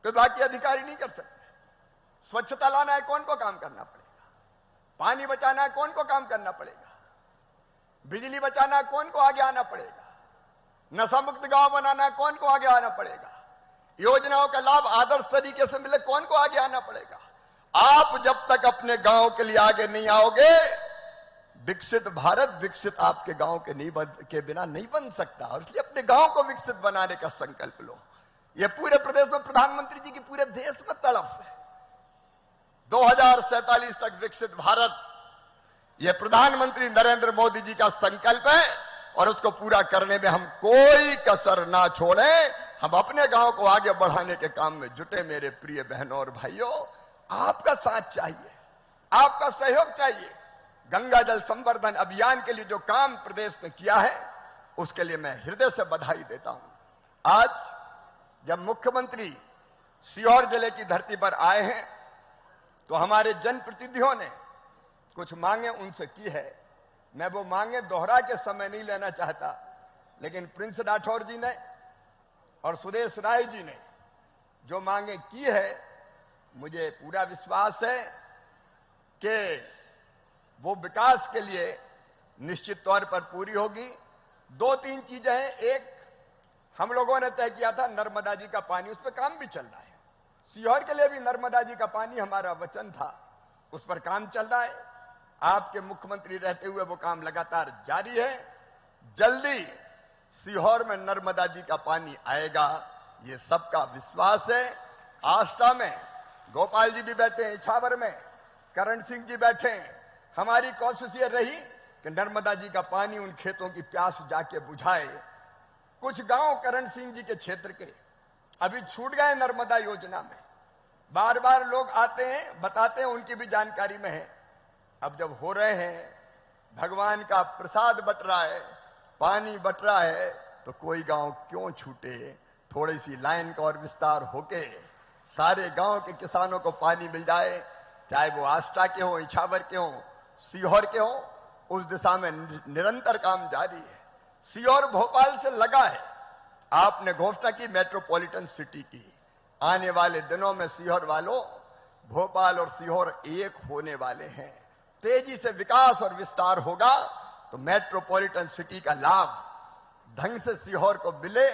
तो बाकी अधिकारी नहीं कर सकते। स्वच्छता लाना है, कौन को काम करना पड़ेगा? पानी बचाना है, कौन को काम करना पड़ेगा? बिजली बचाना है, कौन को आगे आना पड़ेगा? नशा मुक्त गांव बनाना है, कौन को आगे आना पड़ेगा? योजनाओं का लाभ आदर्श तरीके से मिले, कौन को आगे आना पड़ेगा? आप जब तक अपने गांव के लिए आगे नहीं आओगे, विकसित भारत विकसित आपके गांव के बिना नहीं बन सकता। और इसलिए अपने गांव को विकसित बनाने का संकल्प लो। यह पूरे प्रदेश में प्रधानमंत्री जी की पूरे देश में तड़प है। 2047 तक विकसित भारत, यह प्रधानमंत्री नरेंद्र मोदी जी का संकल्प है और उसको पूरा करने में हम कोई कसर ना छोड़ें। हम अपने गांव को आगे बढ़ाने के काम में जुटे। मेरे प्रिय बहनों और भाइयों, आपका साथ चाहिए, आपका सहयोग चाहिए। गंगा जल संवर्धन अभियान के लिए जो काम प्रदेश ने किया है, उसके लिए मैं हृदय से बधाई देता हूं। आज जब मुख्यमंत्री सीहोर जिले की धरती पर आए हैं, तो हमारे जनप्रतिनिधियों ने कुछ मांगे उनसे की है। मैं वो मांगे दोहरा के समय नहीं लेना चाहता, लेकिन प्रिंस राठौर जी ने और सुदेश राय जी ने जो मांगे की है, मुझे पूरा विश्वास है कि वो विकास के लिए निश्चित तौर पर पूरी होगी। 2-3 चीजें हैं। एक, हम लोगों ने तय किया था नर्मदा जी का पानी, उस पर काम भी चल रहा है। सीहोर के लिए भी नर्मदा जी का पानी हमारा वचन था, उस पर काम चल रहा है। आपके मुख्यमंत्री रहते हुए वो काम लगातार जारी है। जल्दी सीहोर में नर्मदा जी का पानी आएगा, ये सबका विश्वास है। आष्टा में गोपाल जी भी बैठे हैं, इछावर में करण सिंह जी बैठे हैं। हमारी कोशिश ये रही कि नर्मदा जी का पानी उन खेतों की प्यास जाके बुझाए। कुछ गांव करण सिंह जी के क्षेत्र के अभी छूट गए नर्मदा योजना में। बार बार लोग आते हैं, बताते हैं, उनकी भी जानकारी में है। अब जब हो रहे हैं, भगवान का प्रसाद बट रहा है, पानी बट रहा है, तो कोई गांव क्यों छूटे? थोड़ी सी लाइन का और विस्तार होके सारे गांव के किसानों को पानी मिल जाए, चाहे वो आष्टा के हो, इछावर के हो, सीहोर के हो, उस दिशा में निरंतर काम जारी है। सीहोर भोपाल से लगा है। आपने घोषणा की मेट्रोपॉलिटन सिटी की। आने वाले दिनों में सीहोर वालों, भोपाल और सीहोर एक होने वाले हैं। तेजी से विकास और विस्तार होगा तो मेट्रोपॉलिटन सिटी का लाभ ढंग से सीहोर को मिले,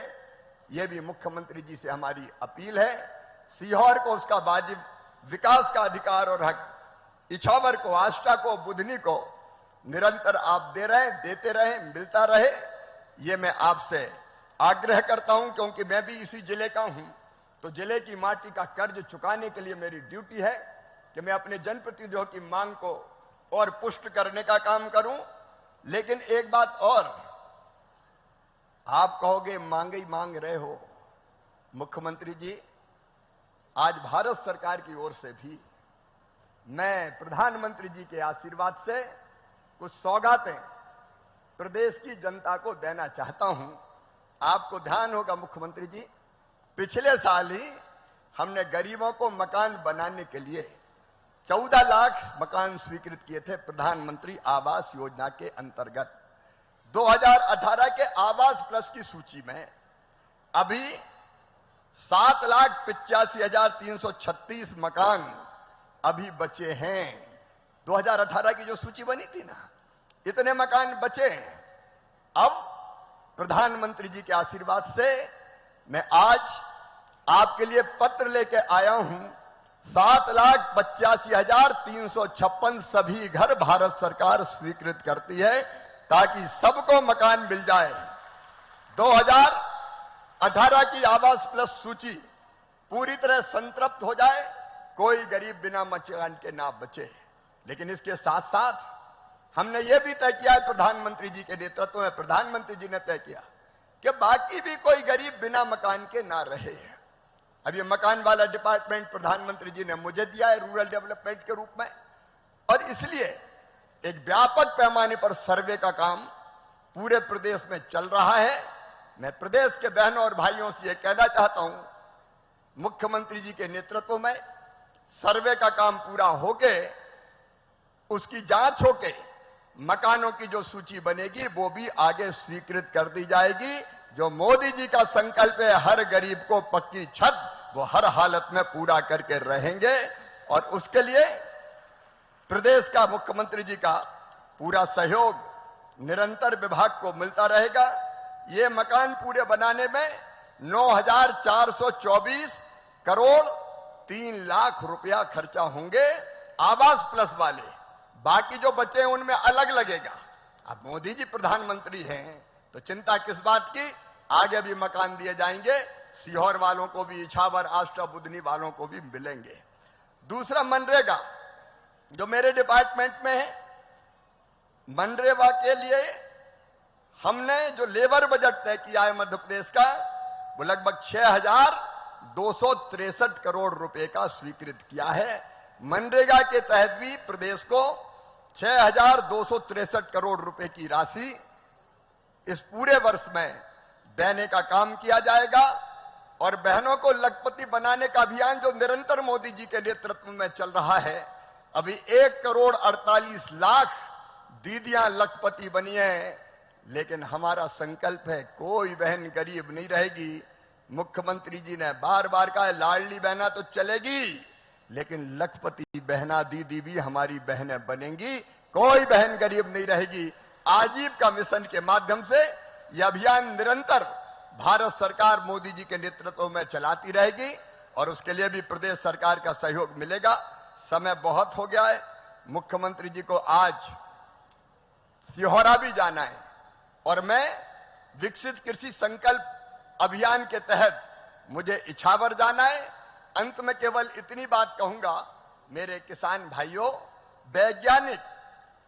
यह भी मुख्यमंत्री जी से हमारी अपील है। सीहोर को उसका वाजिब विकास का अधिकार और हक, इछावर को, आष्टा को, बुधनी को निरंतर आप दे रहे हैं, देते रहे, मिलता रहे, ये मैं आपसे आग्रह करता हूं। क्योंकि मैं भी इसी जिले का हूं, तो जिले की माटी का कर्ज चुकाने के लिए मेरी ड्यूटी है कि मैं अपने जनप्रतिनिधियों की मांग को और पुष्ट करने का काम करूं। लेकिन एक बात और, आप कहोगे मांगे ही मांग रहे हो। मुख्यमंत्री जी, आज भारत सरकार की ओर से भी मैं प्रधानमंत्री जी के आशीर्वाद से कुछ सौगातें प्रदेश की जनता को देना चाहता हूं। आपको ध्यान होगा मुख्यमंत्री जी, पिछले साल ही हमने गरीबों को मकान बनाने के लिए 14 लाख मकान स्वीकृत किए थे प्रधानमंत्री आवास योजना के अंतर्गत। 2018 के आवास प्लस की सूची में अभी 7,85,336 मकान अभी बचे हैं। 2018 की जो सूची बनी थी ना, इतने मकान बचे हैं। अब प्रधानमंत्री जी के आशीर्वाद से मैं आज आपके लिए पत्र लेके आया हूं। 7,85,356 सभी घर भारत सरकार स्वीकृत करती है ताकि सबको मकान मिल जाए। 2018 की आवास प्लस सूची पूरी तरह संतृप्त हो जाए, कोई गरीब बिना मकान के ना बचे। लेकिन इसके साथ साथ हमने यह भी तय किया है, प्रधानमंत्री जी के नेतृत्व में प्रधानमंत्री जी ने तय किया कि बाकी भी कोई गरीब बिना मकान के ना रहे। अब ये मकान वाला डिपार्टमेंट प्रधानमंत्री जी ने मुझे दिया है रूरल डेवलपमेंट के रूप में, और इसलिए एक व्यापक पैमाने पर सर्वे का काम पूरे प्रदेश में चल रहा है। मैं प्रदेश के बहनों और भाइयों से यह कहना चाहता हूं, मुख्यमंत्री जी के नेतृत्व में सर्वे का काम पूरा होके, उसकी जांच होके मकानों की जो सूची बनेगी वो भी आगे स्वीकृत कर दी जाएगी। जो मोदी जी का संकल्प है, हर गरीब को पक्की छत, वो हर हालत में पूरा करके रहेंगे। और उसके लिए प्रदेश का मुख्यमंत्री जी का पूरा सहयोग निरंतर विभाग को मिलता रहेगा। ये मकान पूरे बनाने में 9,424 करोड़ 3 लाख रुपया खर्चा होंगे आवास प्लस वाले, बाकी जो बचे हैं उनमें अलग लगेगा। अब मोदी जी प्रधानमंत्री हैं तो चिंता किस बात की, आगे भी मकान दिए जाएंगे, सीहोर वालों को भी, इछावर, आष्टा बुधनी वालों को भी मिलेंगे। दूसरा मनरेगा जो मेरे डिपार्टमेंट में है, मनरेगा के लिए हमने जो लेबर बजट तय किया है मध्य प्रदेश का, वो लगभग 6,263 करोड़ रुपए का स्वीकृत किया है। मनरेगा के तहत भी प्रदेश को 6,263 करोड़ रुपए की राशि इस पूरे वर्ष में देने का काम किया जाएगा। और बहनों को लखपति बनाने का अभियान जो निरंतर मोदी जी के नेतृत्व में चल रहा है, अभी 1,48,00,000 दीदियां लखपति बनी हैं। लेकिन हमारा संकल्प है कोई बहन गरीब नहीं रहेगी। मुख्यमंत्री जी ने बार बार कहा लाडली बहना तो चलेगी, लेकिन लखपति बहना दीदी भी हमारी बहनें बनेंगी, कोई बहन गरीब नहीं रहेगी। आजीविका मिशन के माध्यम से यह अभियान निरंतर भारत सरकार मोदी जी के नेतृत्व में चलाती रहेगी और उसके लिए भी प्रदेश सरकार का सहयोग मिलेगा। समय बहुत हो गया है, मुख्यमंत्री जी को आज सिहोरा भी जाना है और मैं विकसित कृषि संकल्प अभियान के तहत मुझे इछावर जाना है। अंत में केवल इतनी बात कहूंगा, मेरे किसान भाइयों, वैज्ञानिक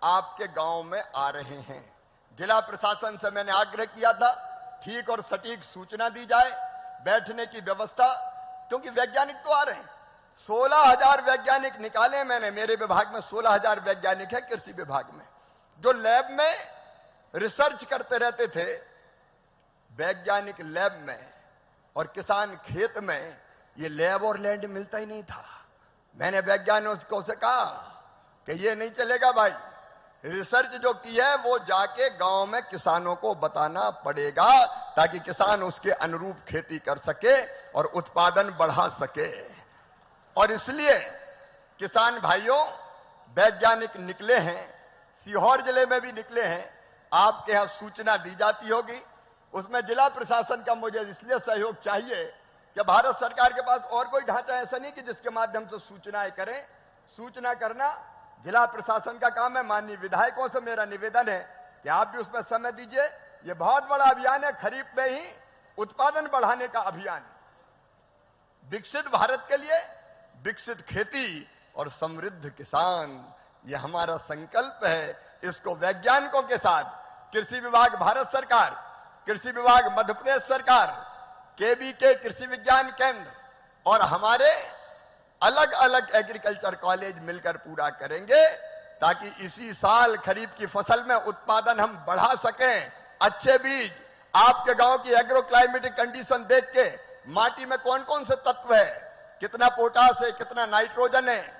आपके गांव में आ रहे हैं। जिला प्रशासन से मैंने आग्रह किया था ठीक और सटीक सूचना दी जाए, बैठने की व्यवस्था, क्योंकि वैज्ञानिक तो आ रहे हैं। 16,000 वैज्ञानिक निकाले मैंने, मेरे विभाग में 16,000 वैज्ञानिक है कृषि विभाग में, जो लैब में रिसर्च करते रहते थे। वैज्ञानिक लैब में और किसान खेत में, ये लैब और लैंड मिलता ही नहीं था। मैंने वैज्ञानिकों से कहा कि ये नहीं चलेगा भाई, रिसर्च जो की है वो जाके गांव में किसानों को बताना पड़ेगा ताकि किसान उसके अनुरूप खेती कर सके और उत्पादन बढ़ा सके। और इसलिए किसान भाइयों, वैज्ञानिक निकले हैं, सीहोर जिले में भी निकले हैं, आपके यहां सूचना दी जाती होगी। उसमें जिला प्रशासन का मुझे इसलिए सहयोग चाहिए कि भारत सरकार के पास और कोई ढांचा ऐसा नहीं कि जिसके माध्यम से सूचनाएं करें। सूचना करना जिला प्रशासन का काम है। माननीय विधायकों से मेरा निवेदन है कि आप भी उसमें समय दीजिए। ये बहुत बड़ा अभियान है, खरीफ में ही उत्पादन बढ़ाने का अभियान। विकसित भारत के लिए विकसित खेती और समृद्ध किसान, ये हमारा संकल्प है। इसको वैज्ञानिकों के साथ कृषि विभाग भारत सरकार, कृषि विभाग मध्य प्रदेश सरकार, केबीके कृषि विज्ञान केंद्र और हमारे अलग अलग एग्रीकल्चर कॉलेज मिलकर पूरा करेंगे ताकि इसी साल खरीफ की फसल में उत्पादन हम बढ़ा सकें। अच्छे बीज, आपके गांव की एग्रो क्लाइमेटिक कंडीशन देख के माटी में कौन कौन से तत्व है, कितना पोटास है, कितना नाइट्रोजन है,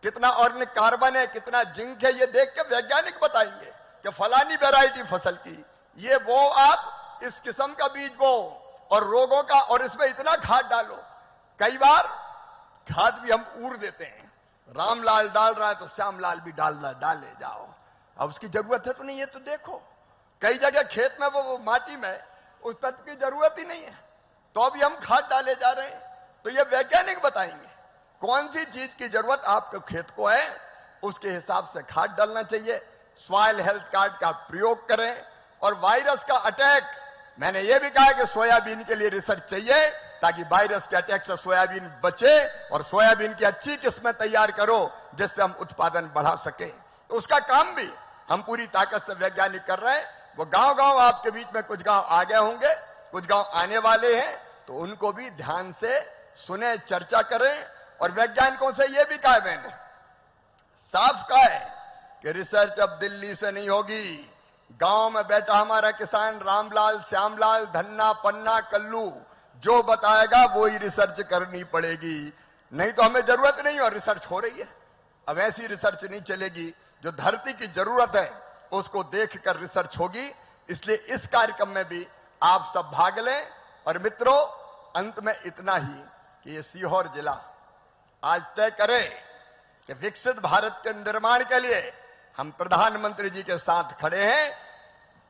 कितना ऑर्गेनिक कार्बन है, कितना जिंक है, ये देख के वैज्ञानिक बताएंगे कि फलानी वैरायटी फसल की ये वो, आप इस किस्म का बीज बो और रोगों का, और इसमें इतना खाद डालो। कई बार खाद भी हम ऊर देते हैं, रामलाल डाल रहा है तो श्यामलाल भी डाले जाओ, अब उसकी जरूरत है तो नहीं है तो देखो। कई जगह खेत में वो माटी में उस तत्व की जरूरत ही नहीं है तो अभी हम खाद डाले जा रहे हैं। तो ये वैज्ञानिक बताएंगे कौन सी चीज की जरूरत आपके खेत को है, उसके हिसाब से खाद डालना चाहिए। सॉइल हेल्थ कार्ड का प्रयोग करें। और वायरस का अटैक, मैंने ये भी कहा कि सोयाबीन के लिए रिसर्च चाहिए ताकि वायरस के अटैक से सोयाबीन बचे और सोयाबीन की अच्छी किस्में तैयार करो जिससे हम उत्पादन बढ़ा सके। तो उसका काम भी हम पूरी ताकत से वैज्ञानिक कर रहे हैं। वो गांव गांव आपके बीच में कुछ गांव आ गए होंगे, कुछ गांव आने वाले हैं, तो उनको भी ध्यान से सुने, चर्चा करें। और वैज्ञानिकों से यह भी कहा मैंने, साफ कहा है कि रिसर्च अब दिल्ली से नहीं होगी। गांव में बैठा हमारा किसान रामलाल, श्यामलाल, धन्ना, पन्ना, कल्लू जो बताएगा वो ही रिसर्च करनी पड़ेगी, नहीं तो हमें जरूरत नहीं। और रिसर्च हो रही है। अब ऐसी रिसर्च नहीं चलेगी, जो धरती की जरूरत है उसको देखकर रिसर्च होगी। इसलिए इस कार्यक्रम में भी आप सब भाग लें। और मित्रों, अंत में इतना ही कि ये सीहोर जिला आज तय करे कि विकसित भारत के निर्माण के लिए हम प्रधानमंत्री जी के साथ खड़े हैं।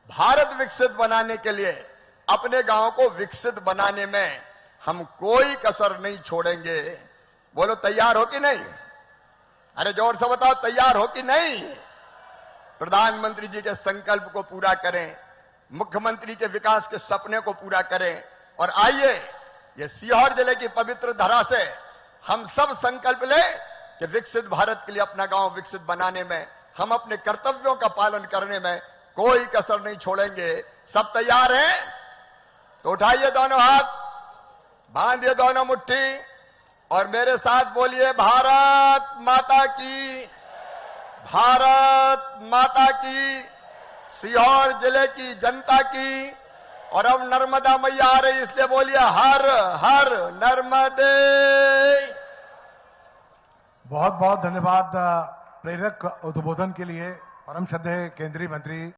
भारत विकसित बनाने के लिए अपने गांव को विकसित बनाने में हम कोई कसर नहीं छोड़ेंगे। बोलो तैयार हो कि नहीं? अरे जोर से बताओ, तैयार हो कि नहीं? प्रधानमंत्री जी के संकल्प को पूरा करें, मुख्यमंत्री के विकास के सपने को पूरा करें। और आइए ये सीहोर जिले की पवित्र धरा से हम सब संकल्प लें कि विकसित भारत के लिए अपना गांव विकसित बनाने में हम अपने कर्तव्यों का पालन करने में कोई कसर नहीं छोड़ेंगे। सब तैयार हैं? तो उठाइए दोनों हाथ, बांधिए दोनों मुट्ठी और मेरे साथ बोलिए, भारत माता की, भारत माता की, सीहोर जिले की जनता की। और अब नर्मदा मैया आ रही, इसलिए बोलिए हर हर नर्मदे। बहुत बहुत धन्यवाद प्रेरक उद्बोधन के लिए परम श्रद्धेय केंद्रीय मंत्री